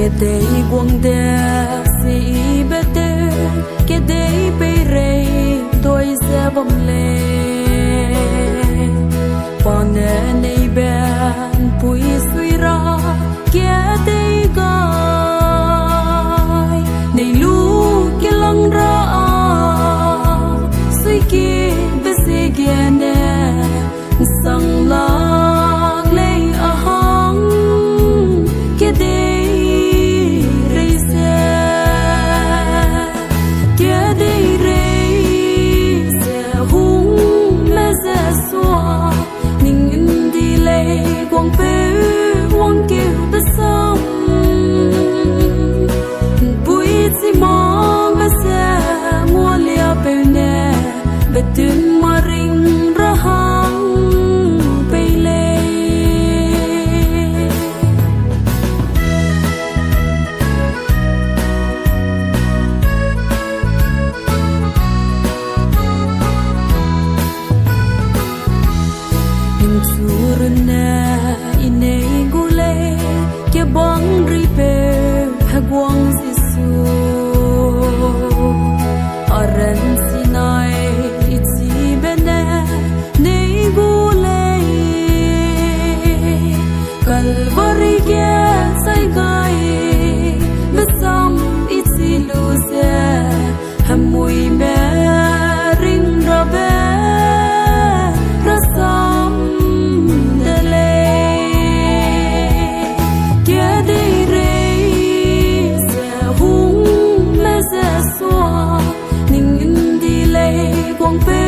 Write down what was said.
Kedai buang dah si betul, kedai berai toy sebab le. Pada nei ban pui suira, kedai gai nei lu kelang ra, sui ke besegiane sang lang lei ahang kedai. Quang phê quang kêu ta sông bụi chỉ mong ta sẽ mua lia bèo nè bê tin mà rình ra hang bê lê. Mình surun nè inay gule ke bang ripe hagwang sisu aran sinai itsi bene nei gule kalvari ke sai gai besam itsi luze hamui me ring rabe rasam quang phê